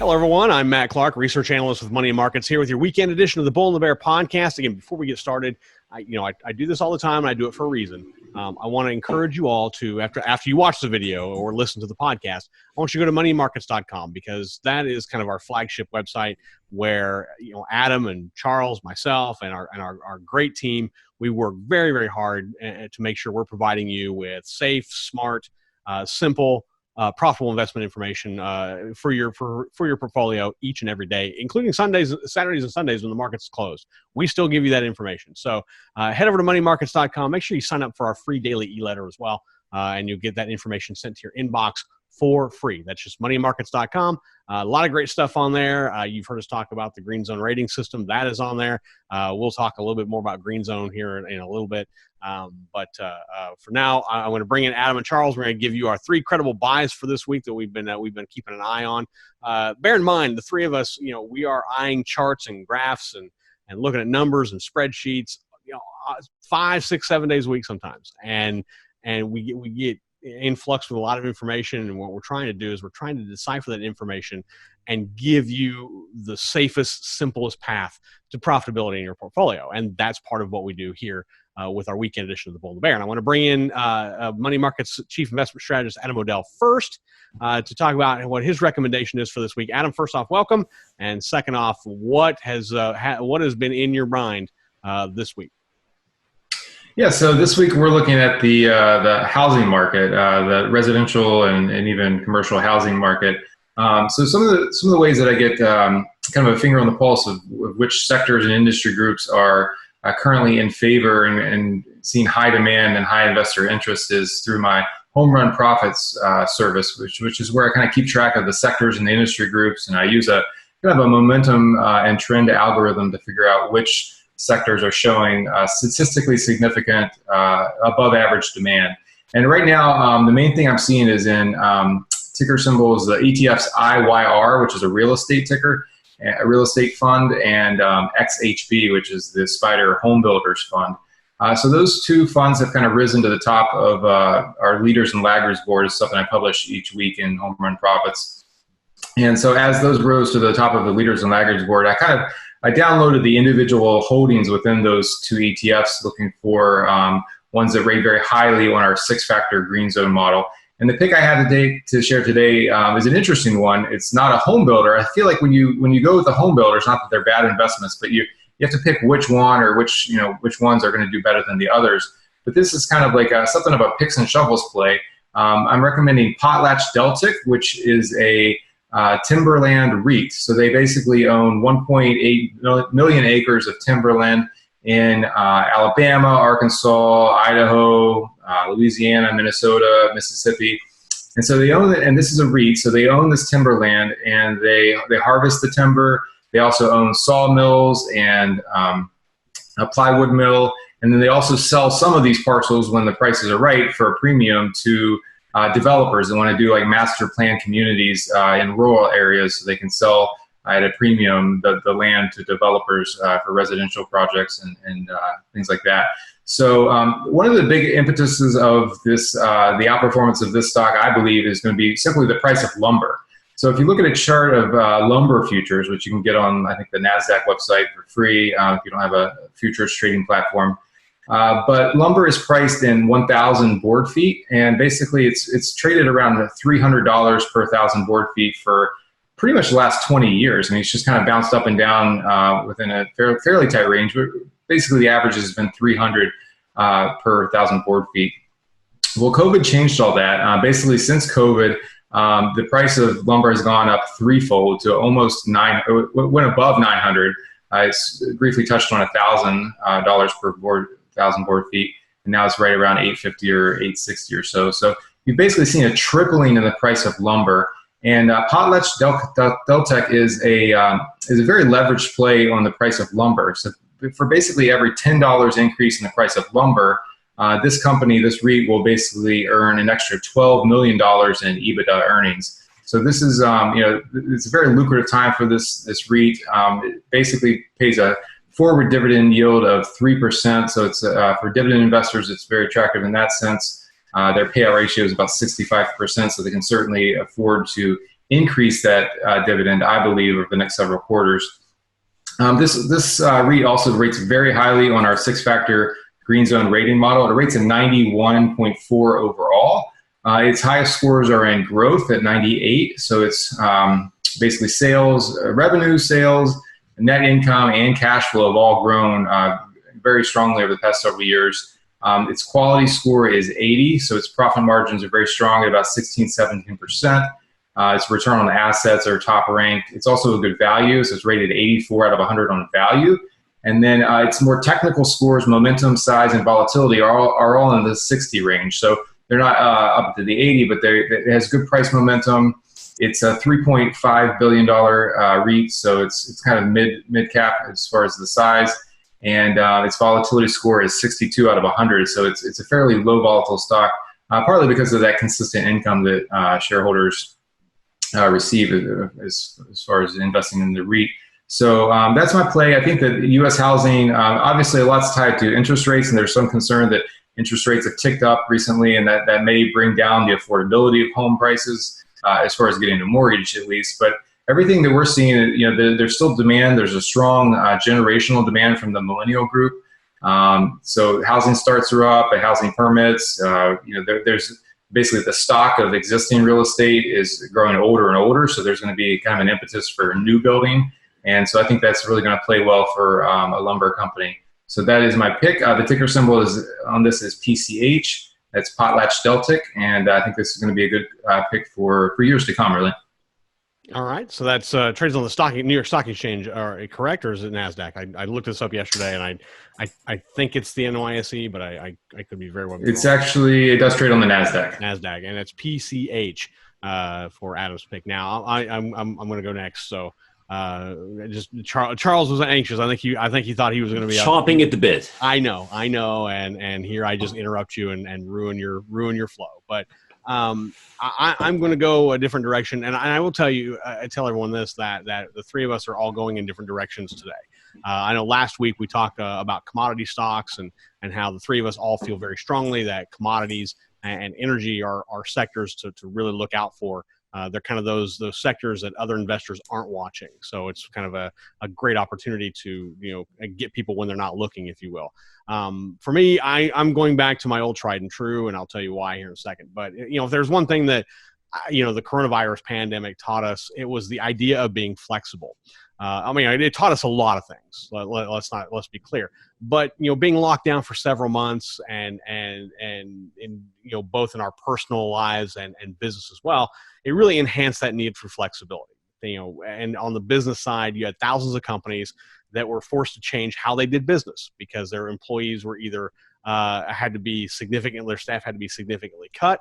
Hello, everyone. I'm Matt Clark, research analyst with Money and Markets, here with your weekend edition of the Bull and the Bear podcast. Again, before we get started, I do this all the time, and I do it for a reason. I want to encourage you all to, after you watch the video or listen to the podcast, I want you to go to moneymarkets.com, because that is kind of our flagship website where Adam and Charles, myself, and our great team, we work very, very hard to make sure we're providing you with safe, smart, simple, profitable investment information for your portfolio each and every day, including Saturdays and Sundays when the market's closed. We still give you that information. So head over to moneymarkets.com. Make sure you sign up for our free daily e-letter as well, and you'll get that information sent to your inbox for free. That's just moneymarkets.com. A lot of great stuff on there. You've heard us talk about the Green Zone rating system. That is on there. We'll talk a little bit more about Green Zone here in a little bit. But for now, I'm going to bring in Adam and Charles. We're going to give you our three credible buys for this week that we've been keeping an eye on. Bear in mind, the three of us, we are eyeing charts and graphs and looking at numbers and spreadsheets, 5, 6, 7 days a week sometimes. And we get influx with a lot of information, and what we're trying to do is we're trying to decipher that information and give you the safest, simplest path to profitability in your portfolio. And that's part of what we do here with our weekend edition of the Bull and the Bear. And I want to bring in Money Markets Chief Investment Strategist Adam Odell first to talk about what his recommendation is for this week. Adam, first off, welcome, and second off, what has been in your mind this week? Yeah, so this week we're looking at the housing market, the residential and even commercial housing market. So some of the ways that I get kind of a finger on the pulse of which sectors and industry groups are currently in favor and seeing high demand and high investor interest is through my Home Run Profits service, which is where I kind of keep track of the sectors and the industry groups, and I use a kind of a momentum and trend algorithm to figure out which sectors are showing statistically significant above average demand. And right now, the main thing I'm seeing is in ticker symbols, the ETFs IYR, which is a real estate ticker, a real estate fund, and XHB, which is the Spider Home Builders Fund. So those two funds have kind of risen to the top of our Leaders and Laggards board. Is something I publish each week in Home Run Profits. And so as those rose to the top of the Leaders and Laggards board, I downloaded the individual holdings within those two ETFs, looking for ones that rate very highly on our 6-factor Green Zone model. And the pick I have to share today is an interesting one. It's not a home builder. I feel like when you go with the home builders, not that they're bad investments, but you have to pick which one or which ones are going to do better than the others. But this is kind of like something of a picks and shovels play. I'm recommending Potlatchdeltic, which is a timberland REIT. So they basically own 1.8 million acres of timberland in Alabama, Arkansas, Idaho, Louisiana, Minnesota, Mississippi. And so they own it, and this is a REIT, so they own this timberland, and they harvest the timber. They also own sawmills and a plywood mill, and then they also sell some of these parcels when the prices are right for a premium to developers that want to do like master plan communities in rural areas, so they can sell at a premium the land to developers for residential projects and things like that. So one of the big impetuses of this, the outperformance of this stock, I believe, is going to be simply the price of lumber. So if you look at a chart of lumber futures, which you can get on, I think, the Nasdaq website for free if you don't have a futures trading platform, but lumber is priced in 1,000 board feet, and basically it's traded around $300 per 1,000 board feet for pretty much the last 20 years. I mean, it's just kind of bounced up and down within a fairly tight range, but basically the average has been 300 per 1,000 board feet. Well, COVID changed all that. Basically, since COVID, the price of lumber has gone up threefold to almost went above 900. It's briefly touched on $1,000 per 1,000 board feet, and now it's right around 850 or 860 or so. So you've basically seen a tripling in the price of lumber. And Potlatchdeltic is a very leveraged play on the price of lumber. So for basically every $10 increase in the price of lumber, this company, this REIT, will basically earn an extra $12 million in EBITDA earnings. So this is, it's a very lucrative time for this REIT. It basically pays a forward dividend yield of 3%. So it's for dividend investors, it's very attractive in that sense. Their payout ratio is about 65%, so they can certainly afford to increase that dividend, I believe, over the next several quarters. This REIT also rates very highly on our 6-factor green zone rating model. It rates a 91.4 overall. Its highest scores are in growth at 98. So it's basically sales, revenue, sales, net income, and cash flow have all grown very strongly over the past several years. Its quality score is 80. So its profit margins are very strong at about 16-17%. Its return on assets are top ranked. It's also a good value. So it's rated 84 out of 100 on value. And then its more technical scores, momentum, size, and volatility are all in the 60 range. So they're not up to the 80, but it has good price momentum. It's a $3.5 billion REIT, so it's kind of mid cap as far as the size. And its volatility score is 62 out of 100. So it's a fairly low volatile stock, partly because of that consistent income that shareholders receive as far as investing in the REIT. So that's my play. I think that U.S. housing, obviously a lot's tied to interest rates, and there's some concern that interest rates have ticked up recently, and that may bring down the affordability of home prices as far as getting a mortgage at least. But everything that we're seeing, there's still demand. There's a strong generational demand from the millennial group. So housing starts are up, and housing permits. There's basically the stock of existing real estate is growing older and older. So there's going to be kind of an impetus for new building. And so I think that's really going to play well for a lumber company. So that is my pick. The ticker symbol is PCH. That's Potlatchdeltic. And I think this is going to be a good pick for years to come, really. All right. So that's trades on the New York Stock Exchange. Are correct, or is it Nasdaq? I looked this up yesterday, and I think it's the NYSE, but I could be very well wrong. It does trade on the Nasdaq. Nasdaq, and it's PCH for Adam's pick. Now I'm going to go next. So Charles was anxious. I think he thought he was going to be chomping at the bit. I know, and here I just interrupt you and ruin your flow. But I'm going to go a different direction, and I will tell you, I tell everyone this that the three of us are all going in different directions today. I know last week we talked about commodity stocks and how the three of us all feel very strongly that commodities and energy are sectors to really look out for. They're kind of those sectors that other investors aren't watching. So it's kind of a great opportunity to get people when they're not looking, if you will. For me, I'm going back to my old tried and true, and I'll tell you why here in a second. But if there's one thing that the coronavirus pandemic taught us, it was the idea of being flexible. It taught us a lot of things. Let's be clear. But being locked down for several months and both in our personal lives and business as well, it really enhanced that need for flexibility. And on the business side, you had thousands of companies that were forced to change how they did business because their employees were either their staff had to be significantly cut,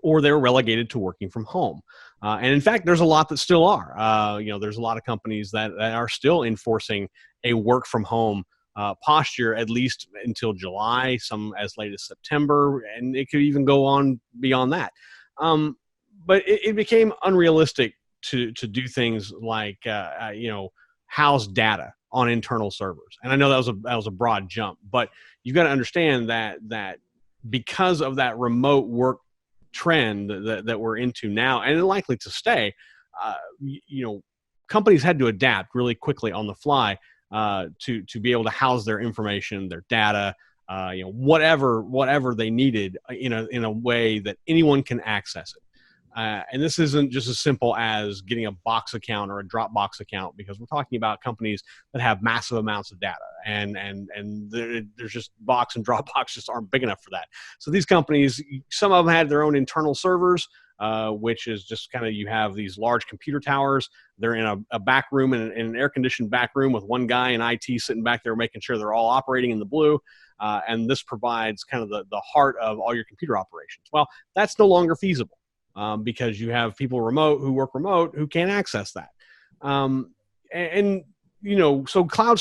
or they're relegated to working from home. And in fact, there's a lot that still are. There's a lot of companies that are still enforcing a work from home posture, at least until July, some as late as September, and it could even go on beyond that. But it became unrealistic to do things like, house data on internal servers. And I know that was a broad jump, but you've got to understand that because of that remote work trend that we're into now and likely to stay, companies had to adapt really quickly on the fly to be able to house their information, their data, whatever they needed in a way that anyone can access it. And this isn't just as simple as getting a Box account or a Dropbox account, because we're talking about companies that have massive amounts of data, and there's just Box and Dropbox just aren't big enough for that. So these companies, some of them had their own internal servers, which is just kind of, you have these large computer towers. They're in a back room, in an air-conditioned back room with one guy in IT sitting back there making sure they're all operating in the blue. And this provides kind of the heart of all your computer operations. Well, that's no longer feasible. Because you have people who work remote who can't access that. So cloud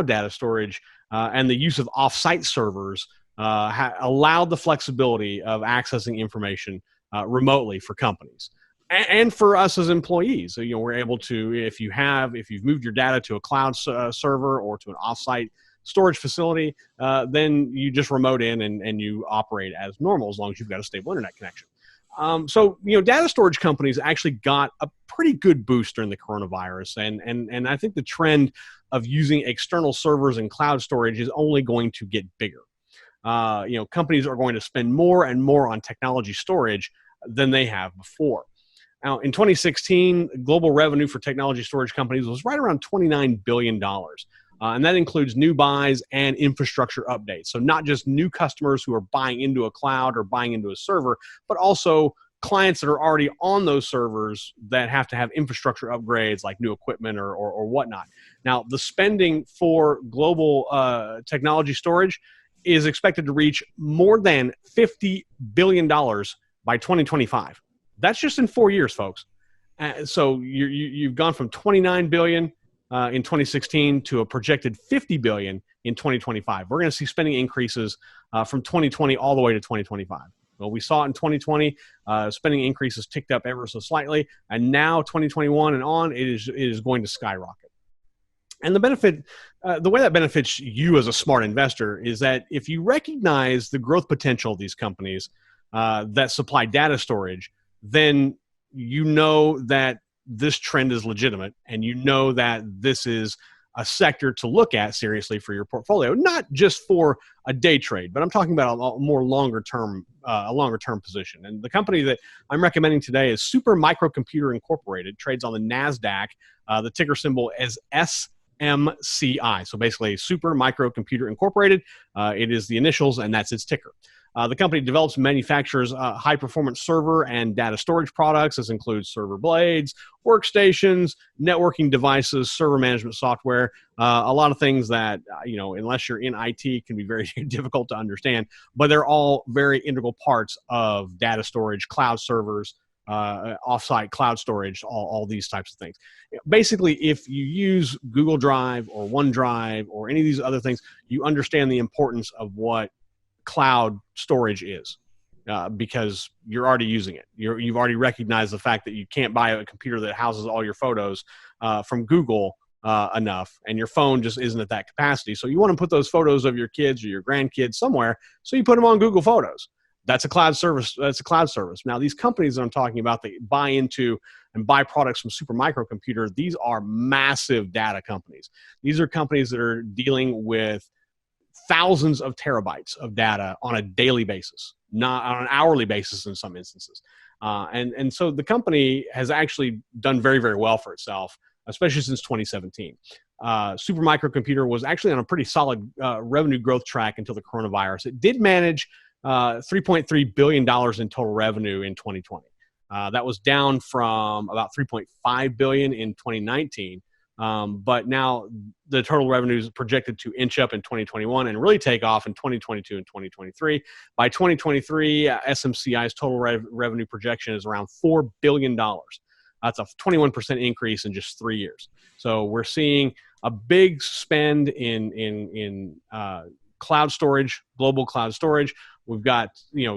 data storage, and the use of off-site servers allowed the flexibility of accessing information remotely for companies and for us as employees. So, we're able to, if you've moved your data to a cloud server or to an off-site storage facility, then you just remote in and you operate as normal as long as you've got a stable internet connection. So, data storage companies actually got a pretty good boost during the coronavirus. And I think the trend of using external servers and cloud storage is only going to get bigger. Companies are going to spend more and more on technology storage than they have before. Now, in 2016, global revenue for technology storage companies was right around $29 billion. And that includes new buys and infrastructure updates. So not just new customers who are buying into a cloud or buying into a server, but also clients that are already on those servers that have to have infrastructure upgrades like new equipment or whatnot. Now, the spending for global technology storage is expected to reach more than $50 billion by 2025. That's just in 4 years, folks. So you've gone from 29 billion in 2016 to a projected 50 billion in 2025. We're going to see spending increases from 2020 all the way to 2025. Well, we saw it in 2020, spending increases ticked up ever so slightly, and now 2021 and on, it is going to skyrocket. And the benefit, the way that benefits you as a smart investor is that if you recognize the growth potential of these companies that supply data storage, then you know that this trend is legitimate, and you know that this is a sector to look at seriously for your portfolio, not just for a day trade, but I'm talking about a more longer term position. And the company that I'm recommending today is Super Microcomputer Incorporated, trades on the Nasdaq. The ticker symbol is SMCI. So basically, Super Microcomputer Incorporated. It is the initials, and that's its ticker. The company develops and manufactures high-performance server and data storage products. This includes server blades, workstations, networking devices, server management software, a lot of things that, unless you're in IT, can be very difficult to understand, but they're all very integral parts of data storage, cloud servers, offsite cloud storage, all these types of things. Basically, if you use Google Drive or OneDrive or any of these other things, you understand the importance of what cloud storage is because you're already using it. You've already recognized the fact that you can't buy a computer that houses all your photos from Google enough, and your phone just isn't at that capacity. So you want to put those photos of your kids or your grandkids somewhere, so you put them on Google Photos. That's a cloud service. That's a cloud service. Now, these companies that I'm talking about that buy into and buy products from Super Microcomputer, these are massive data companies. These are companies that are dealing with thousands of terabytes of data on a daily basis, not on an hourly basis in some instances. And so the company has actually done very, very well for itself, especially since 2017. Super Microcomputer was actually on a pretty solid revenue growth track until the coronavirus. It did manage $3.3 billion in total revenue in 2020. That was down from about $3.5 billion in 2019. But now the total revenue is projected to inch up in 2021 and really take off in 2022 and 2023. By 2023, SMCI's total revenue projection is around $4 billion. That's a 21% increase in just 3 years. So we're seeing a big spend in cloud storage, global cloud storage. We've got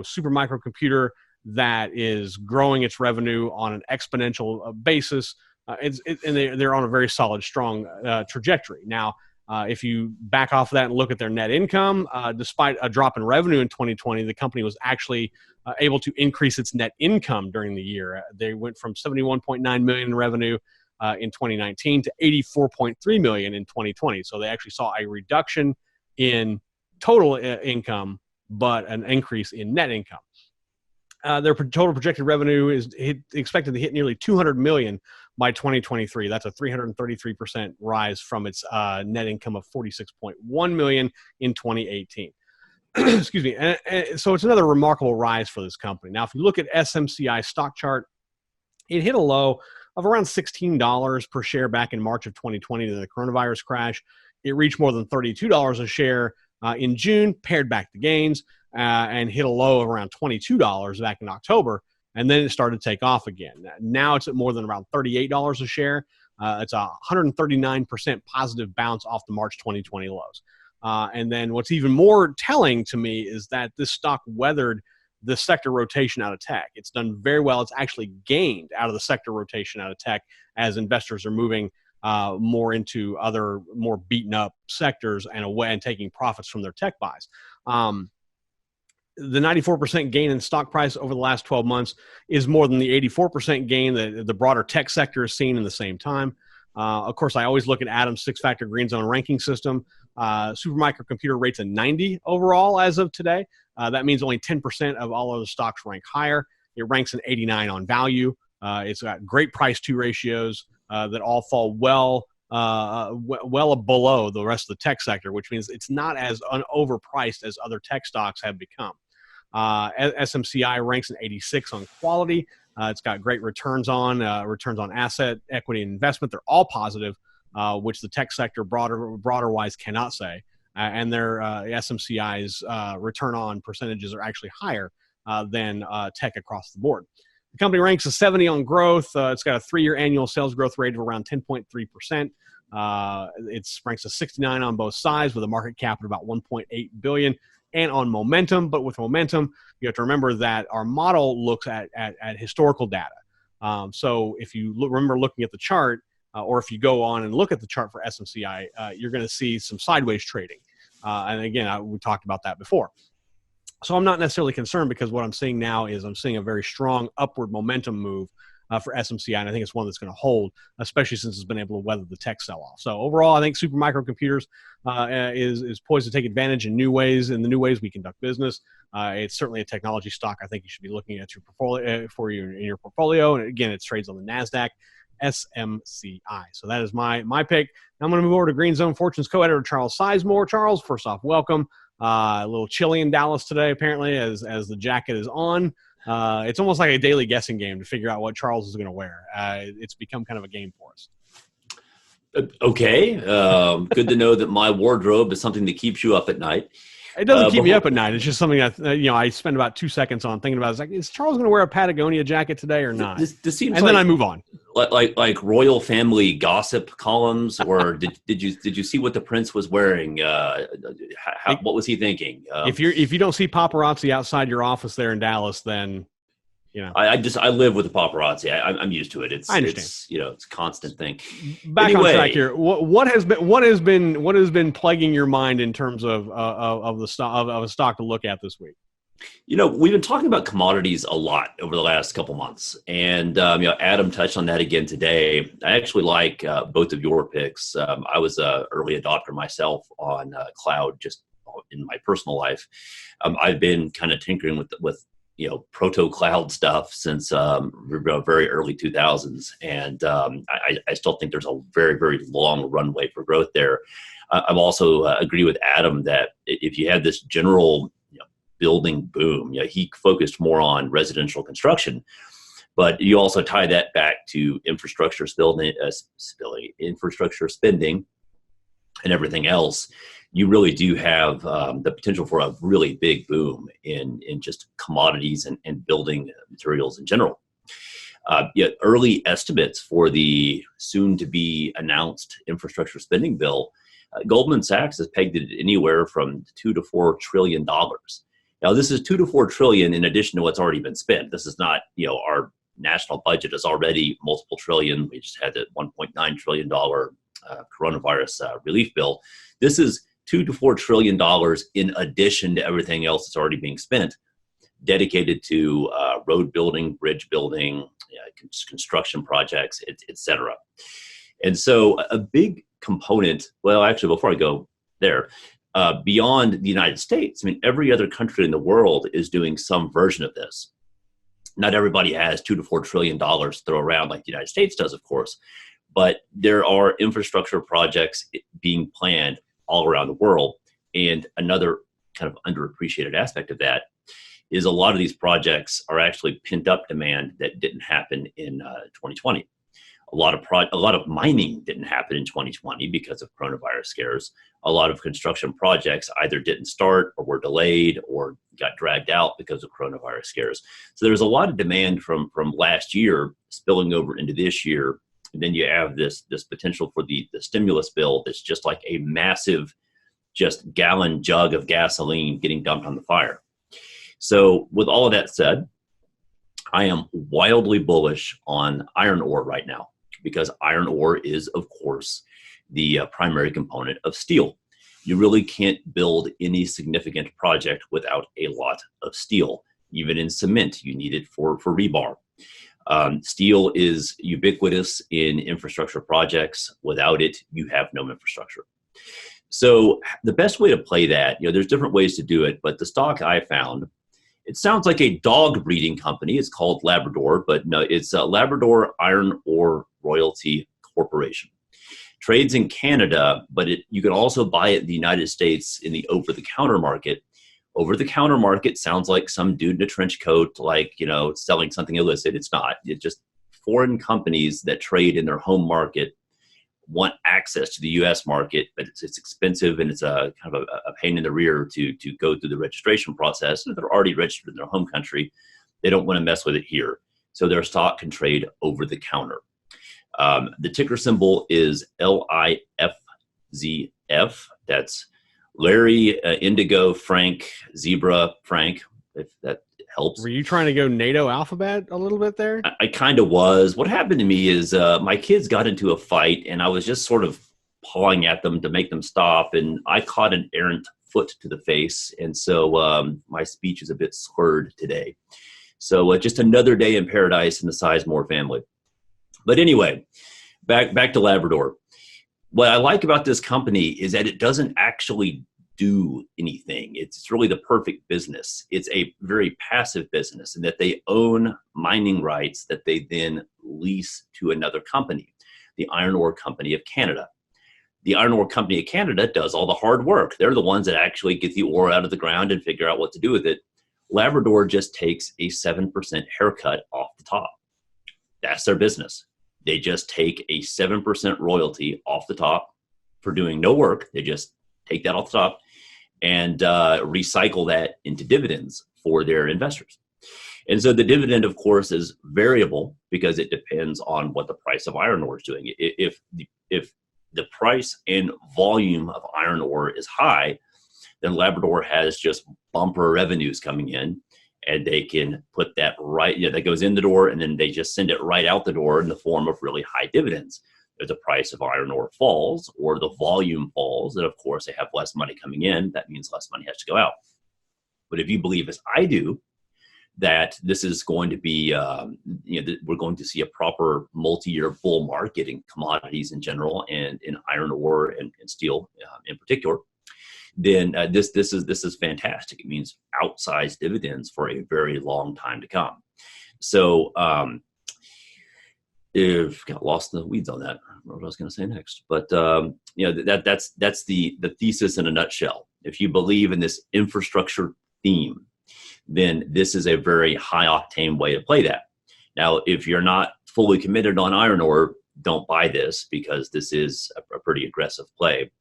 Super Microcomputer that is growing its revenue on an exponential basis. And they're on a very solid, strong trajectory. Now, if you back off of that and look at their net income, despite a drop in revenue in 2020, the company was actually able to increase its net income during the year. They went from $71.9 million in revenue in 2019 to $84.3 million in 2020. So they actually saw a reduction in total income, but an increase in net income. Their total projected revenue is expected to hit nearly $200 million by 2023. That's a 333% rise from its net income of $46.1 million in 2018. Excuse me. And so it's another remarkable rise for this company. Now, if you look at SMCI stock chart, it hit a low of around $16 per share back in March of 2020 to the coronavirus crash. It reached more than $32 a share in June, pared back the gains, and hit a low of around $22 back in October, and then it started to take off again. Now it's at more than around $38 a share. It's a 139% positive bounce off the March 2020 lows. And then what's even more telling to me is that this stock weathered the sector rotation out of tech. It's done very well. It's actually gained out of the sector rotation out of tech as investors are moving more into other more beaten up sectors and away and taking profits from their tech buys. the 94% gain in stock price over the last 12 months is more than the 84% gain that the broader tech sector has seen in the same time. Of course, I always look at Adam's 6-factor green zone ranking system. Supermicro Computer rates a 90 overall as of today. That means only 10% of all other stocks rank higher. It ranks an 89 on value. It's got great price-to ratios that all fall well below the rest of the tech sector, which means it's not as overpriced as other tech stocks have become. SMCI ranks an 86 on quality. It's got great returns on asset, equity, and investment. They're all positive, which the tech sector broader-wise cannot say. And their SMCI's return on percentages are actually higher than tech across the board. The company ranks a 70 on growth. It's got a 3-year annual sales growth rate of around 10.3%. It ranks a 69 on both sides with a market cap at about $1.8 billion. And on momentum, but with momentum, you have to remember that our model looks at historical data. So if you remember looking at the chart, or if you go on and look at the chart for SMCI, you're going to see some sideways trading. And again, we talked about that before. So I'm not necessarily concerned, because what I'm seeing now is I'm seeing a very strong upward momentum move for SMCI, and I think it's one that's going to hold, especially since it's been able to weather the tech sell-off. So overall, I think Supermicro Computers is poised to take advantage in the new ways we conduct business. It's certainly a technology stock I think you should be looking at your portfolio in your portfolio. And again, it trades on the Nasdaq. SMCI. So that is my pick. Now I'm going to move over to Green Zone Fortune's co-editor Charles Sizemore. Charles, first off, welcome. A little chilly in Dallas today, apparently, as the jacket is on. It's almost like a daily guessing game to figure out what Charles is going to wear. It's become kind of a game for us. Okay. Good to know that my wardrobe is something that keeps you up at night. It doesn't keep me up at night. It's just something that I spend about 2 seconds on thinking about. It's like, is Charles going to wear a Patagonia jacket today or not? This seems and then I move on. Like royal family gossip columns, or did you see what the prince was wearing? What was he thinking? If you don't see paparazzi outside your office there in Dallas, then I live with the paparazzi. I'm used to it. I understand. It's a constant thing. Back on track here. What has been plaguing your mind in terms of a stock to look at this week? We've been talking about commodities a lot over the last couple months, and Adam touched on that again today. I actually like both of your picks. I was an early adopter myself on cloud, just in my personal life. I've been kind of tinkering with proto cloud stuff since very early 2000s. And I still think there's a very, very long runway for growth there. I'm also agree with Adam that if you had this general building boom, he focused more on residential construction, but you also tie that back to infrastructure spending and everything else. You really do have the potential for a really big boom in just commodities and building materials in general. Early estimates for the soon-to-be announced infrastructure spending bill, Goldman Sachs has pegged it anywhere from $2 to $4 trillion. Now, this is $2 to $4 trillion in addition to what's already been spent. This is not, our national budget is already multiple trillion. We just had the $1.9 trillion coronavirus relief bill. This is $2 to $4 trillion in addition to everything else that's already being spent, dedicated to road building, bridge building, construction projects, et cetera. And so a big component, well, actually, before I go there, beyond the United States, every other country in the world is doing some version of this. Not everybody has $2 to $4 trillion to throw around like the United States does, of course, but there are infrastructure projects being planned all around the world. And another kind of underappreciated aspect of that is a lot of these projects are actually pent up demand that didn't happen in 2020. A lot of mining didn't happen in 2020 because of coronavirus scares. A lot of construction projects either didn't start or were delayed or got dragged out because of coronavirus scares. So there's a lot of demand from last year spilling over into this year. And then you have this potential for the stimulus bill that's just like a massive just gallon jug of gasoline getting dumped on the fire. So with all of that said, I am wildly bullish on iron ore right now, because iron ore is, of course, the primary component of steel. You really can't build any significant project without a lot of steel. Even in cement, you need it for rebar. Steel is ubiquitous in infrastructure projects. Without it, you have no infrastructure. So the best way to play that, there's different ways to do it, but the stock I found, it sounds like a dog breeding company. It's called Labrador, but no, it's Labrador Iron Ore Royalty Corporation. Trades in Canada, but you can also buy it in the United States in the over-the-counter market. Over-the-counter market sounds like some dude in a trench coat, like, selling something illicit. It's not. It's just foreign companies that trade in their home market want access to the U.S. market, but it's expensive and it's a kind of a pain in the rear to go through the registration process. If they're already registered in their home country, they don't want to mess with it here. So their stock can trade over the counter. The ticker symbol is LIFZF. That's Larry, Indigo, Frank, Zebra, Frank, if that helps. Were you trying to go NATO alphabet a little bit there? I kind of was. What happened to me is my kids got into a fight, and I was just sort of pawing at them to make them stop, and I caught an errant foot to the face, and so my speech is a bit slurred today. So just another day in paradise in the Sizemore family. But anyway, back to Labrador. What I like about this company is that it doesn't actually do anything. It's really the perfect business. It's a very passive business in that they own mining rights that they then lease to another company, the Iron Ore Company of Canada. The Iron Ore Company of Canada does all the hard work. They're the ones that actually get the ore out of the ground and figure out what to do with it. Labrador just takes a 7% haircut off the top. That's their business. They just take a 7% royalty off the top for doing no work. They just take that off the top and recycle that into dividends for their investors. And so the dividend, of course, is variable because it depends on what the price of iron ore is doing. If the price and volume of iron ore is high, then Labrador has just bumper revenues coming in, and they can put that that goes in the door, and then they just send it right out the door in the form of really high dividends. If the price of iron ore falls or the volume falls, then of course they have less money coming in. That means less money has to go out. But if you believe, as I do, that this is going to be, we're going to see a proper multi-year bull market in commodities in general and in iron ore and steel in particular, then this is fantastic. It means outsized dividends for a very long time to come. So if got lost in the weeds on that, I don't know what I was going to say next, but that's the thesis in a nutshell. If you believe in this infrastructure theme, then this is a very high octane way to play that. Now, if you're not fully committed on iron ore, don't buy this because this is a pretty aggressive play.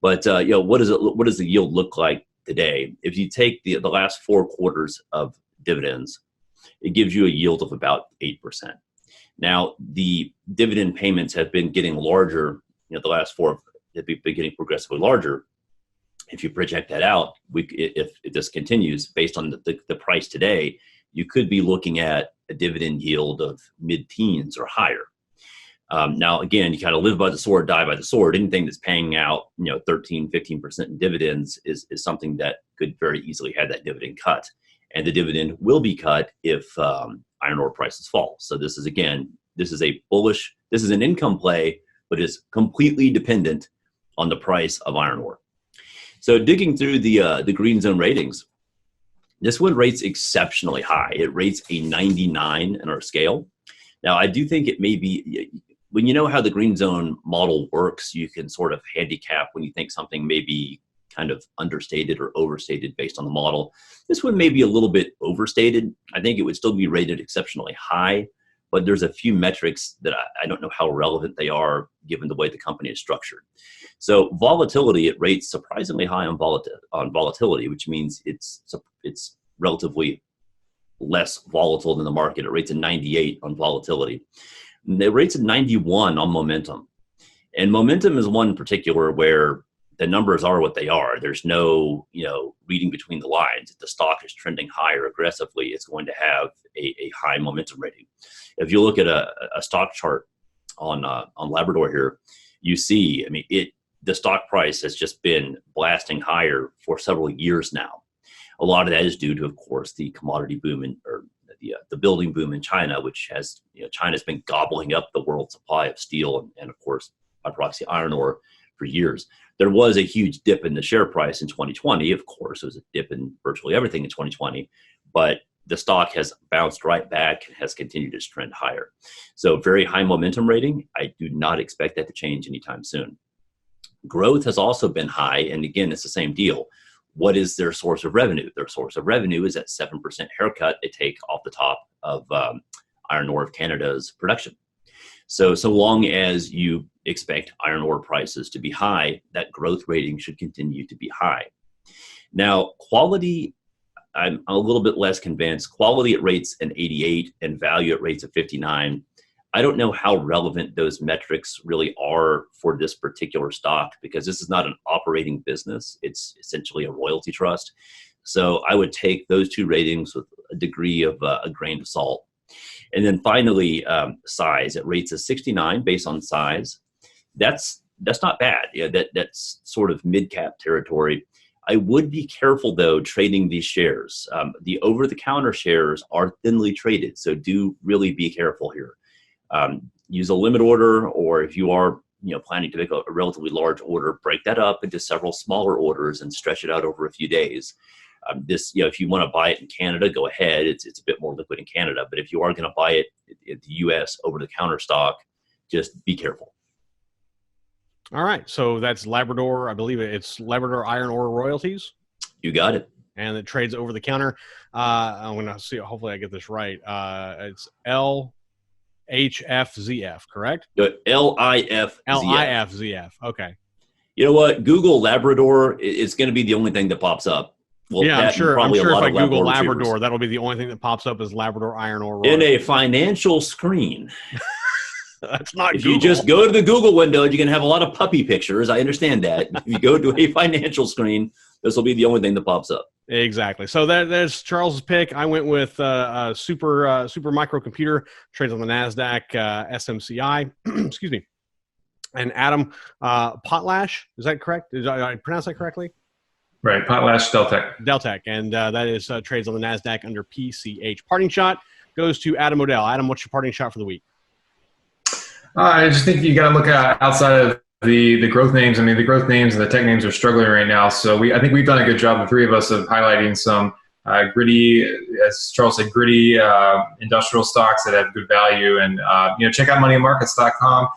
But what does the yield look like today? If you take the last 4 quarters of dividends, it gives you a yield of about 8%. Now, the dividend payments have been getting larger. The last 4 have been getting progressively larger. If you project that out, if this continues based on the price today, you could be looking at a dividend yield of mid-teens or higher. Now, again, you kind of live by the sword, die by the sword. Anything that's paying out, 13, 15% in dividends is something that could very easily have that dividend cut. And the dividend will be cut if iron ore prices fall. So this is an income play, but it's completely dependent on the price of iron ore. So digging through the green zone ratings, this one rates exceptionally high. It rates a 99 in our scale. Now, I do think it may be, when you know how the green zone model works, you can sort of handicap when you think something may be kind of understated or overstated based on the model. This one may be a little bit overstated. I think it would still be rated exceptionally high, but there's a few metrics that I don't know how relevant they are given the way the company is structured. So volatility, it rates surprisingly high on volatility, which means it's relatively less volatile than the market. It rates a 98 on volatility. And it rates a 91 on momentum. And momentum is one in particular where the numbers are what they are. There's no, reading between the lines. If the stock is trending higher aggressively, it's going to have a high momentum rating. If you look at a stock chart on Labrador here, you see, the stock price has just been blasting higher for several years now. A lot of that is due to, of course, the commodity boom or the building boom in China, which has, China's been gobbling up the world supply of steel and of course, by proxy, iron ore for years. There was a huge dip in the share price in 2020. Of course, there was a dip in virtually everything in 2020, but the stock has bounced right back and has continued its trend higher. So very high momentum rating. I do not expect that to change anytime soon. Growth has also been high. And again, it's the same deal. What is their source of revenue? Their source of revenue is that 7% haircut they take off the top of iron ore of Canada's production. So long as you expect iron ore prices to be high, that growth rating should continue to be high. Now, quality, I'm a little bit less convinced. Quality at rates an 88 and value at rates of 59. I don't know how relevant those metrics really are for this particular stock because this is not an operating business. It's essentially a royalty trust. So I would take those two ratings with a degree of a grain of salt. And then finally, size at rates of 69 based on size. That's not bad. That's sort of mid-cap territory. I would be careful, though, trading these shares. The over-the-counter shares are thinly traded, so do really be careful here. Use a limit order, or if you are planning to make a relatively large order, break that up into several smaller orders and stretch it out over a few days. If you want to buy it in Canada, go ahead. It's a bit more liquid in Canada, but if you are going to buy it in the U.S. over-the-counter stock, just be careful. All right, so that's Labrador. I believe it's Labrador Iron Ore Royalties. You got it. And it trades over the counter. I'm going to see. Hopefully, I get this right. It's LHFZF, correct? LIFZF. LIFZF. Okay. You know what? Google Labrador. It's going to be the only thing that pops up. Well, yeah, I'm sure if I Google Labrador, that'll be the only thing that pops up as Labrador Iron Ore Royalties. In a financial screen. That's not if Google. You just go to the Google window, you're going to have a lot of puppy pictures. I understand that. If you go to a financial screen, this will be the only thing that pops up. Exactly. So there's Charles's pick. I went with super microcomputer, trades on the Nasdaq, SMCI. Excuse me. And Adam Potlatch, is that correct? Did I pronounce that correctly? Right, Deltec, and that is trades on the Nasdaq under PCH. Parting shot goes to Adam Odell. Adam, what's your parting shot for the week? I just think you got to look outside of the growth names. I mean, the growth names and the tech names are struggling right now. So I think we've done a good job, the three of us, of highlighting some gritty, as Charles said, gritty industrial stocks that have good value. And check out moneyandmarkets.com.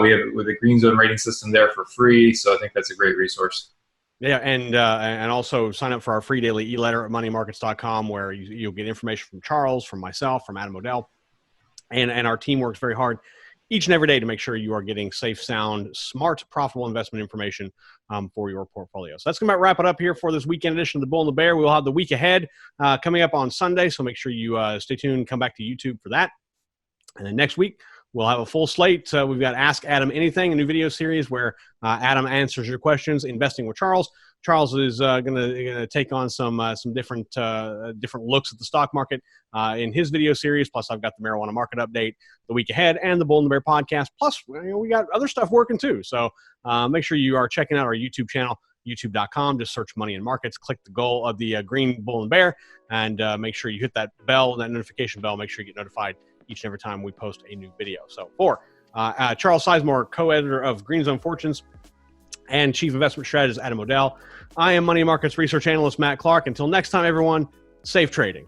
We have with the green zone rating system there for free. So I think that's a great resource. Yeah, and also sign up for our free daily e-letter at moneymarkets.com, where you'll get information from Charles, from myself, from Adam Odell, and our team works very hard each and every day to make sure you are getting safe, sound, smart, profitable investment information for your portfolio. So that's going to wrap it up here for this weekend edition of The Bull and the Bear. We will have the week ahead coming up on Sunday, so make sure you stay tuned, come back to YouTube for that. And then next week, we'll have a full slate. We've got Ask Adam Anything, a new video series where Adam answers your questions, Investing with Charles. Charles is going to take on some different looks at the stock market in his video series. Plus, I've got the marijuana market update the week ahead and the Bull and the Bear podcast. Plus, we got other stuff working too. So make sure you are checking out our YouTube channel, youtube.com. Just search Money and Markets. Click the goal of the green Bull and Bear, and make sure you hit that bell, that notification bell. Make sure you get notified each and every time we post a new video. So for Charles Sizemore, co-editor of Green Zone Fortunes and chief investment strategist Adam Odell, I am Money Markets research analyst Matt Clark. Until next time, everyone, safe trading.